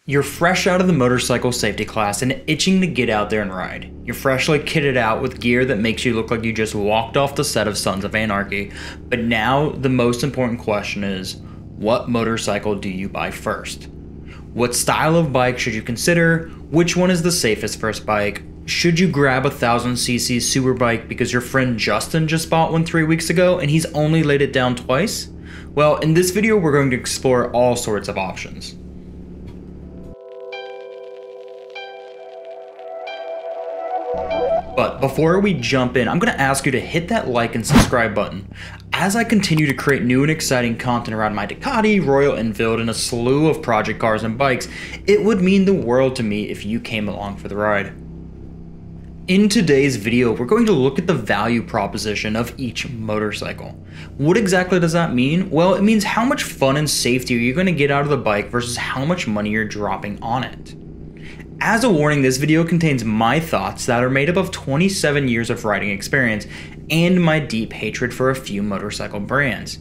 You're fresh out of the motorcycle safety class and itching to get out there and ride. You're freshly kitted out with gear that makes you look like you just walked off the set of Sons of Anarchy. But now the most important question is, what motorcycle do you buy first? What style of bike should you consider? Which one is the safest first bike? Should you grab a 1000cc superbike because your friend Justin just bought one 3 weeks ago and he's only laid it down twice? Well, in this video we're going to explore all sorts of options. But before we jump in, I'm going to ask you to hit that like and subscribe button. As I continue to create new and exciting content around my Ducati, Royal Enfield, and a slew of project cars and bikes, it would mean the world to me if you came along for the ride. In today's video, we're going to look at the value proposition of each motorcycle. What exactly does that mean? Well, it means how much fun and safety are you going to get out of the bike versus how much money you're dropping on it. As a warning, this video contains my thoughts that are made up of 27 years of riding experience and my deep hatred for a few motorcycle brands.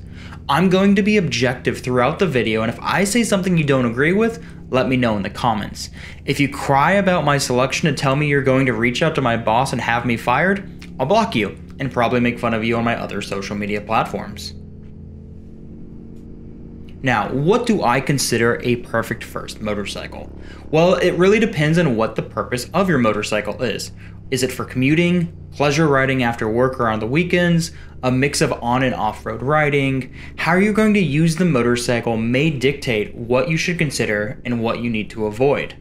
I'm going to be objective throughout the video, and if I say something you don't agree with, let me know in the comments. If you cry about my selection and tell me you're going to reach out to my boss and have me fired, I'll block you and probably make fun of you on my other social media platforms. Now, what do I consider a perfect first motorcycle? Well, it really depends on what the purpose of your motorcycle is. Is it for commuting, pleasure riding after work or on the weekends, a mix of on and off-road riding? How are you going to use the motorcycle may dictate what you should consider and what you need to avoid.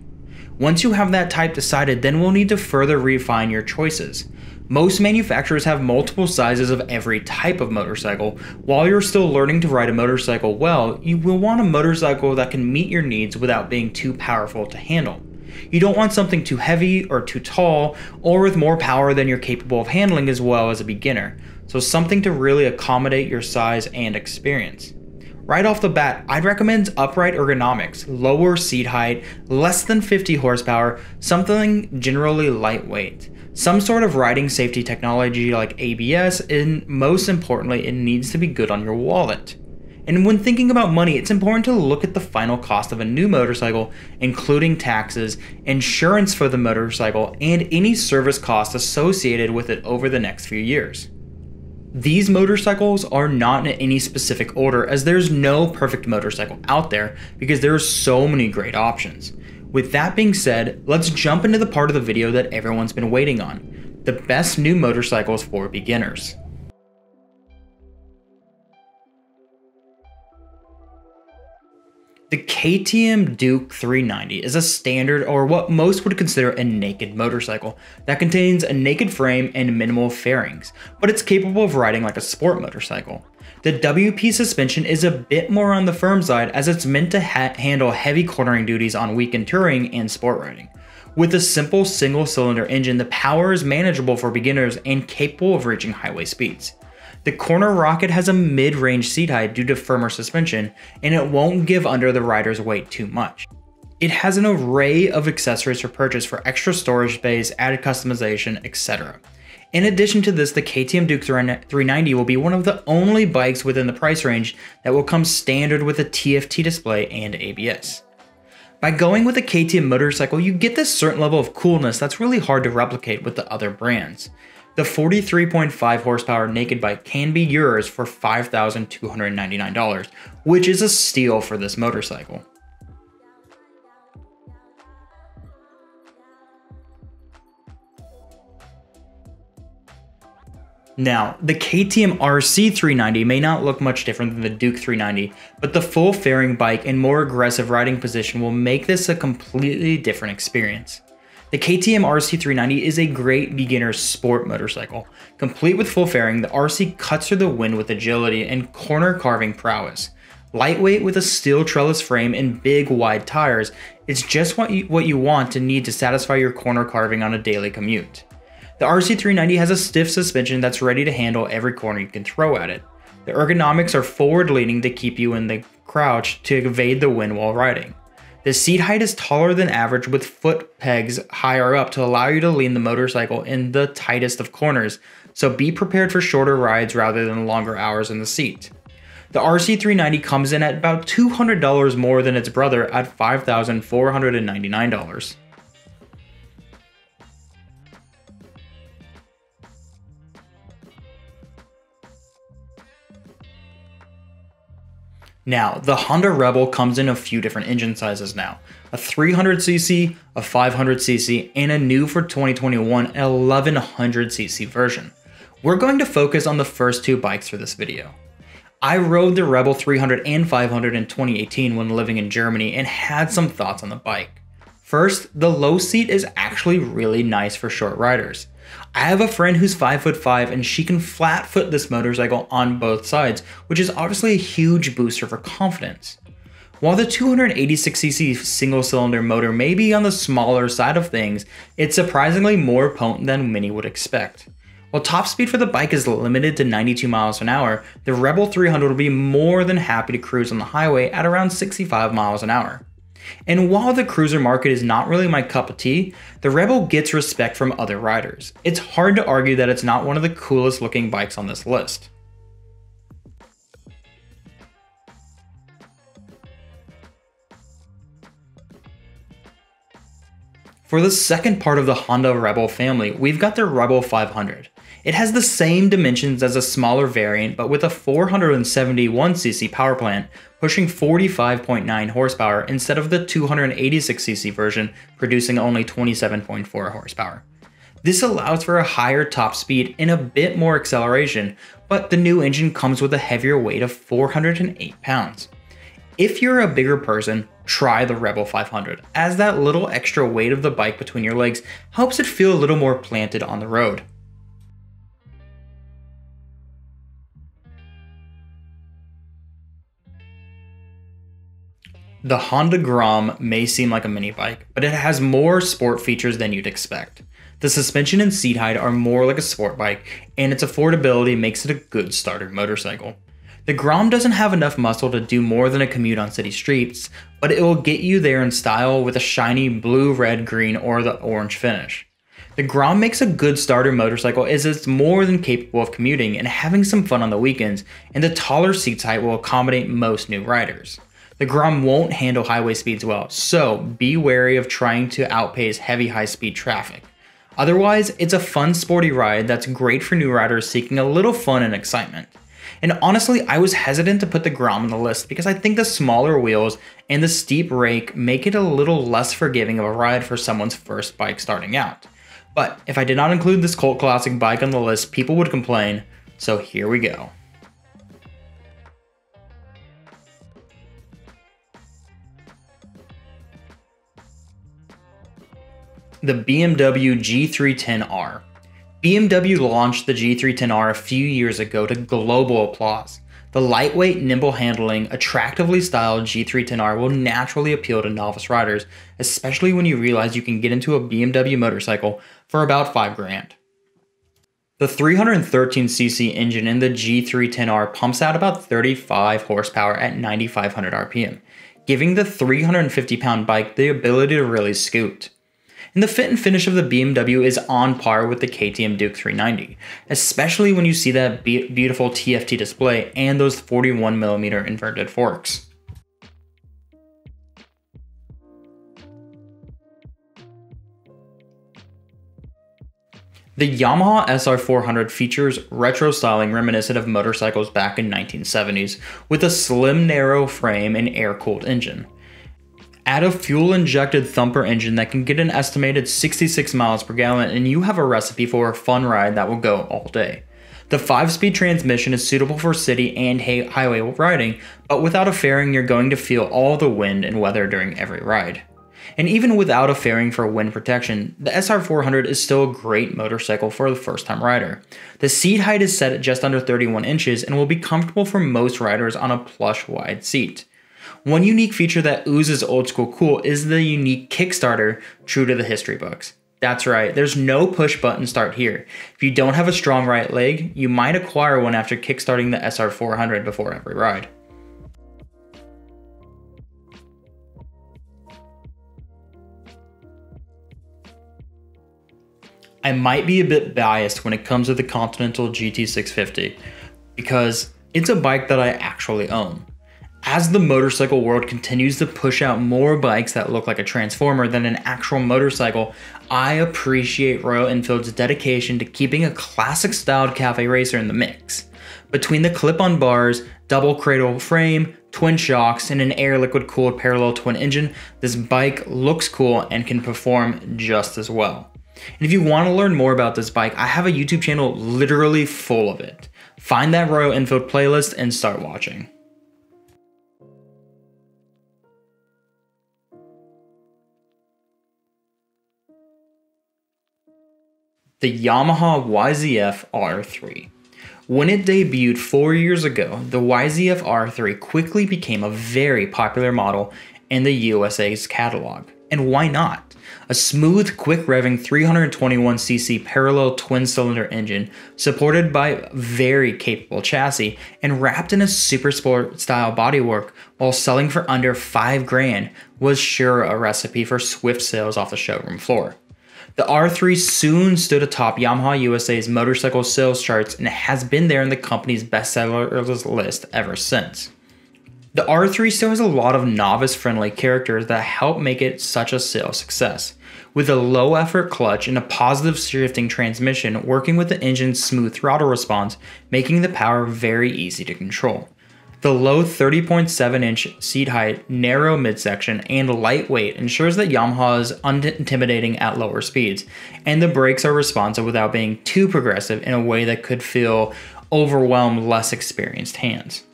Once you have that type decided, then we'll need to further refine your choices. Most manufacturers have multiple sizes of every type of motorcycle. While you're still learning to ride a motorcycle well, you will want a motorcycle that can meet your needs without being too powerful to handle. You don't want something too heavy or too tall, or with more power than you're capable of handling as well as a beginner. So something to really accommodate your size and experience. Right off the bat, I'd recommend upright ergonomics, lower seat height, less than 50 horsepower, something generally lightweight. Some sort of riding safety technology like ABS, and most importantly, it needs to be good on your wallet. And when thinking about money, it's important to look at the final cost of a new motorcycle, including taxes, insurance for the motorcycle, and any service costs associated with it over the next few years. These motorcycles are not in any specific order, as there's no perfect motorcycle out there because there are so many great options. With that being said, let's jump into the part of the video that everyone's been waiting on, the best new motorcycles for beginners. The KTM Duke 390 is a standard, or what most would consider a naked motorcycle, that contains a naked frame and minimal fairings, but it's capable of riding like a sport motorcycle. The WP suspension is a bit more on the firm side, as it's meant to handle heavy cornering duties on weekend touring and sport riding. With a simple single-cylinder engine, the power is manageable for beginners and capable of reaching highway speeds. The corner rocket has a mid-range seat height due to firmer suspension, and it won't give under the rider's weight too much. It has an array of accessories for purchase for extra storage space, added customization, etc. In addition to this, the KTM Duke 390 will be one of the only bikes within the price range that will come standard with a TFT display and ABS. By going with a KTM motorcycle, you get this certain level of coolness that's really hard to replicate with the other brands. The 43.5 horsepower naked bike can be yours for $5,299, which is a steal for this motorcycle. Now, the KTM RC390 may not look much different than the Duke 390, but the full fairing bike and more aggressive riding position will make this a completely different experience. The KTM RC390 is a great beginner sport motorcycle. Complete with full fairing, the RC cuts through the wind with agility and corner carving prowess. Lightweight with a steel trellis frame and big wide tires, it's just what you want and need to satisfy your corner carving on a daily commute. The RC390 has a stiff suspension that's ready to handle every corner you can throw at it. The ergonomics are forward leaning to keep you in the crouch to evade the wind while riding. The seat height is taller than average with foot pegs higher up to allow you to lean the motorcycle in the tightest of corners, so be prepared for shorter rides rather than longer hours in the seat. The RC390 comes in at about $200 more than its brother at $5,499. Now, the Honda Rebel comes in a few different engine sizes now. A 300cc, a 500cc, and a new for 2021 1100cc version. We're going to focus on the first two bikes for this video. I rode the Rebel 300 and 500 in 2018 when living in Germany and had some thoughts on the bike. First, the low seat is actually really nice for short riders. I have a friend who's 5'5" and she can flat foot this motorcycle on both sides, which is obviously a huge booster for confidence. While the 286cc single cylinder motor may be on the smaller side of things, it's surprisingly more potent than many would expect. While top speed for the bike is limited to 92 miles an hour, the Rebel 300 will be more than happy to cruise on the highway at around 65 miles an hour. And while the cruiser market is not really my cup of tea, the Rebel gets respect from other riders. It's hard to argue that it's not one of the coolest looking bikes on this list. For the second part of the Honda Rebel family, we've got the Rebel 500. It has the same dimensions as a smaller variant, but with a 471cc power plant, pushing 45.9 horsepower instead of the 286cc version, producing only 27.4 horsepower. This allows for a higher top speed and a bit more acceleration, but the new engine comes with a heavier weight of 408 pounds. If you're a bigger person, try the Rebel 500, as that little extra weight of the bike between your legs helps it feel a little more planted on the road. The Honda Grom may seem like a mini bike, but it has more sport features than you'd expect. The suspension and seat height are more like a sport bike, and its affordability makes it a good starter motorcycle. The Grom doesn't have enough muscle to do more than a commute on city streets, but it will get you there in style with a shiny blue, red, green, or the orange finish. The Grom makes a good starter motorcycle as it's more than capable of commuting and having some fun on the weekends, and the taller seat height will accommodate most new riders. The Grom won't handle highway speeds well, so be wary of trying to outpace heavy high-speed traffic. Otherwise, it's a fun sporty ride that's great for new riders seeking a little fun and excitement. And honestly, I was hesitant to put the Grom on the list because I think the smaller wheels and the steep rake make it a little less forgiving of a ride for someone's first bike starting out. But if I did not include this cult classic bike on the list, people would complain, so here we go. The BMW G310R. BMW launched the G310R a few years ago to global applause. The lightweight, nimble handling, attractively styled G310R will naturally appeal to novice riders, especially when you realize you can get into a BMW motorcycle for about $5,000. The 313cc engine in the G310R pumps out about 35 horsepower at 9,500 RPM, giving the 350-pound bike the ability to really scoot. And the fit and finish of the BMW is on par with the KTM Duke 390, especially when you see that beautiful TFT display and those 41mm inverted forks. The Yamaha SR400 features retro styling reminiscent of motorcycles back in 1970s, with a slim, narrow frame and air-cooled engine. Add a fuel-injected thumper engine that can get an estimated 66 miles per gallon and you have a recipe for a fun ride that will go all day. The 5-speed transmission is suitable for city and highway riding, but without a fairing you're going to feel all the wind and weather during every ride. And even without a fairing for wind protection, the SR400 is still a great motorcycle for the first-time rider. The seat height is set at just under 31 inches and will be comfortable for most riders on a plush wide seat. One unique feature that oozes old school cool is the unique Kickstarter, true to the history books. That's right, there's no push button start here. If you don't have a strong right leg, you might acquire one after kickstarting the SR400 before every ride. I might be a bit biased when it comes to the Continental GT650 because It's a bike that I actually own. As the motorcycle world continues to push out more bikes that look like a transformer than an actual motorcycle, I appreciate Royal Enfield's dedication to keeping a classic styled cafe racer in the mix. Between the clip-on bars, double cradle frame, twin shocks, and an air liquid cooled parallel twin engine, this bike looks cool and can perform just as well. And if you want to learn more about this bike, I have a YouTube channel literally full of it. Find that Royal Enfield playlist and start watching. The Yamaha YZF-R3. When it debuted 4 years ago, the YZF-R3 quickly became a very popular model in the USA's catalog. And why not? A smooth, quick revving 321cc parallel twin-cylinder engine supported by a very capable chassis and wrapped in a super sport style bodywork while selling for under $5,000 was sure a recipe for swift sales off the showroom floor. The R3 soon stood atop Yamaha USA's motorcycle sales charts and has been there in the company's bestsellers list ever since. The R3 still has a lot of novice-friendly characters that help make it such a sales success, with a low-effort clutch and a positive shifting transmission working with the engine's smooth throttle response, making the power very easy to control. The low 30.7-inch seat height, narrow midsection, and lightweight ensures that Yamaha is unintimidating at lower speeds, and the brakes are responsive without being too progressive in a way that could overwhelm less experienced hands.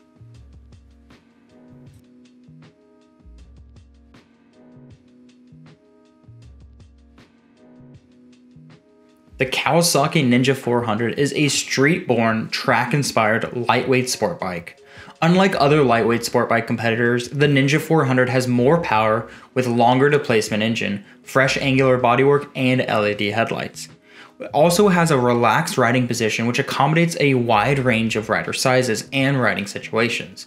The Kawasaki Ninja 400 is a street-born, track-inspired, lightweight sport bike. Unlike other lightweight sport bike competitors, the Ninja 400 has more power with longer displacement engine, fresh angular bodywork, and LED headlights. It also has a relaxed riding position which accommodates a wide range of rider sizes and riding situations.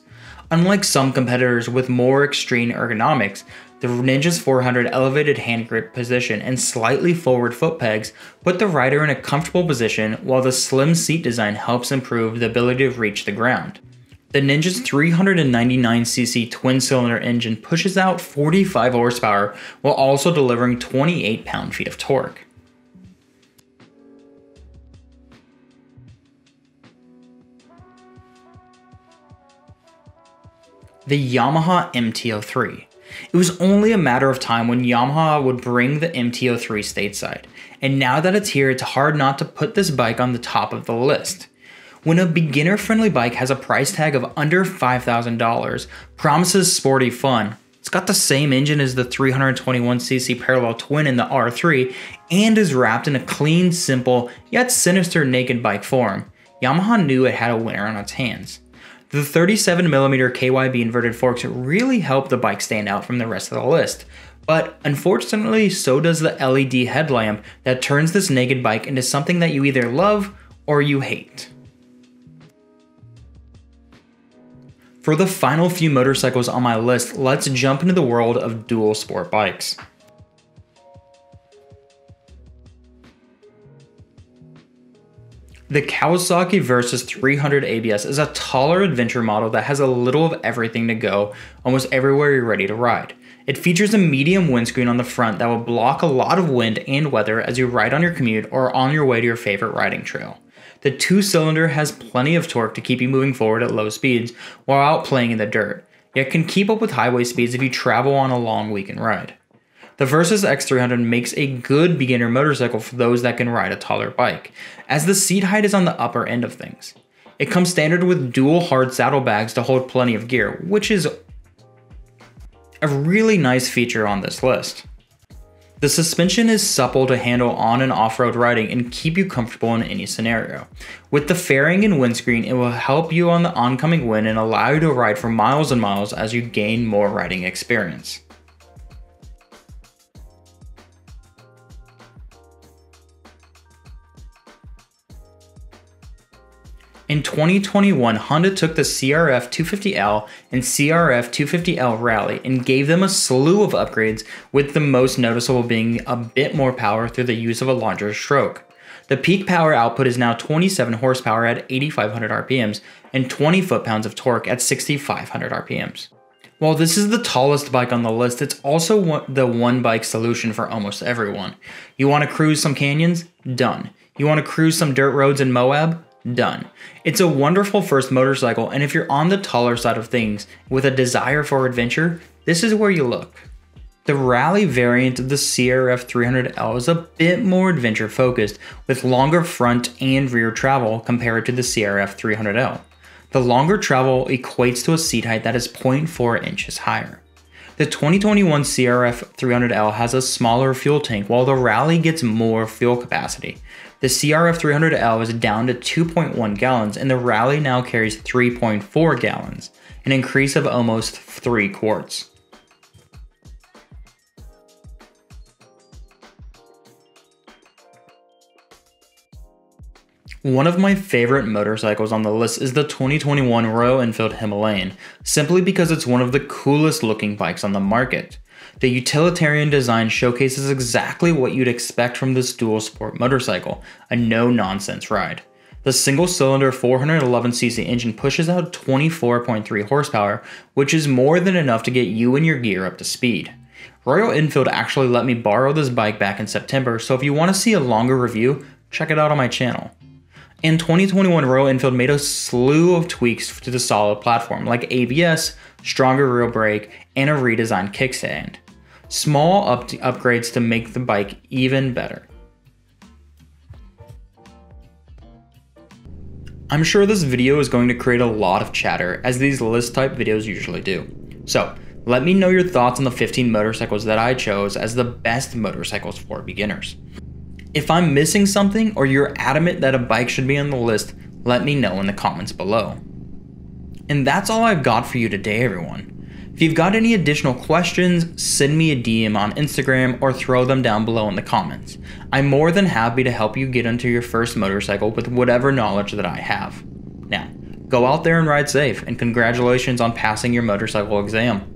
Unlike some competitors with more extreme ergonomics, the Ninja's 400 elevated hand grip position and slightly forward foot pegs put the rider in a comfortable position, while the slim seat design helps improve the ability to reach the ground. The Ninja's 399cc twin-cylinder engine pushes out 45 horsepower while also delivering 28 pound-feet of torque. The Yamaha MT-03. It was only a matter of time when Yamaha would bring the MT-03 stateside, and now that it's here, it's hard not to put this bike on the top of the list. When a beginner-friendly bike has a price tag of under $5,000, promises sporty fun, it's got the same engine as the 321cc parallel twin in the R3, and is wrapped in a clean, simple, yet sinister naked bike form, Yamaha knew it had a winner on its hands. The 37mm KYB inverted forks really help the bike stand out from the rest of the list, but unfortunately so does the LED headlamp that turns this naked bike into something that you either love or you hate. For the final few motorcycles on my list, let's jump into the world of dual sport bikes. The Kawasaki Versys-X ABS is a taller adventure model that has a little of everything to go almost everywhere you're ready to ride. It features a medium windscreen on the front that will block a lot of wind and weather as you ride on your commute or on your way to your favorite riding trail. The two-cylinder has plenty of torque to keep you moving forward at low speeds while out playing in the dirt, yet can keep up with highway speeds if you travel on a long weekend ride. The Versys-X 300 makes a good beginner motorcycle for those that can ride a taller bike, as the seat height is on the upper end of things. It comes standard with dual hard saddlebags to hold plenty of gear, which is a really nice feature on this list. The suspension is supple to handle on and off-road riding and keep you comfortable in any scenario. With the fairing and windscreen, it will help you on the oncoming wind and allow you to ride for miles and miles as you gain more riding experience. In 2021, Honda took the CRF 250L and CRF 250L Rally and gave them a slew of upgrades, with the most noticeable being a bit more power through the use of a larger stroke. The peak power output is now 27 horsepower at 8,500 RPMs and 20 foot-pounds of torque at 6,500 RPMs. While this is the tallest bike on the list, it's also the one bike solution for almost everyone. You want to cruise some canyons? Done. You want to cruise some dirt roads in Moab? Done. It's a wonderful first motorcycle, and if you're on the taller side of things with a desire for adventure, this is where you look. The rally variant of the CRF300L is a bit more adventure focused, with longer front and rear travel compared to the CRF300L. The longer travel equates to a seat height that is 0.4 inches higher. The 2021 CRF300L has a smaller fuel tank while the Rally gets more fuel capacity. The CRF300L is down to 2.1 gallons and the Rally now carries 3.4 gallons, an increase of almost 3 quarts. One of my favorite motorcycles on the list is the 2021 Royal Enfield Himalayan, simply because it's one of the coolest looking bikes on the market. The utilitarian design showcases exactly what you'd expect from this dual sport motorcycle, a no-nonsense ride. The single-cylinder 411cc engine pushes out 24.3 horsepower, which is more than enough to get you and your gear up to speed. Royal Enfield actually let me borrow this bike back in September, so if you want to see a longer review, check it out on my channel. In 2021, Royal Enfield made a slew of tweaks to the solid platform, like ABS, stronger rear brake, and a redesigned kickstand. Small upgrades to make the bike even better. I'm sure this video is going to create a lot of chatter, as these list type videos usually do. So, let me know your thoughts on the 15 motorcycles that I chose as the best motorcycles for beginners. If I'm missing something or you're adamant that a bike should be on the list, let me know in the comments below. And that's all I've got for you today, everyone. If you've got any additional questions, send me a DM on Instagram or throw them down below in the comments. I'm more than happy to help you get into your first motorcycle with whatever knowledge that I have. Now, go out there and ride safe, and congratulations on passing your motorcycle exam.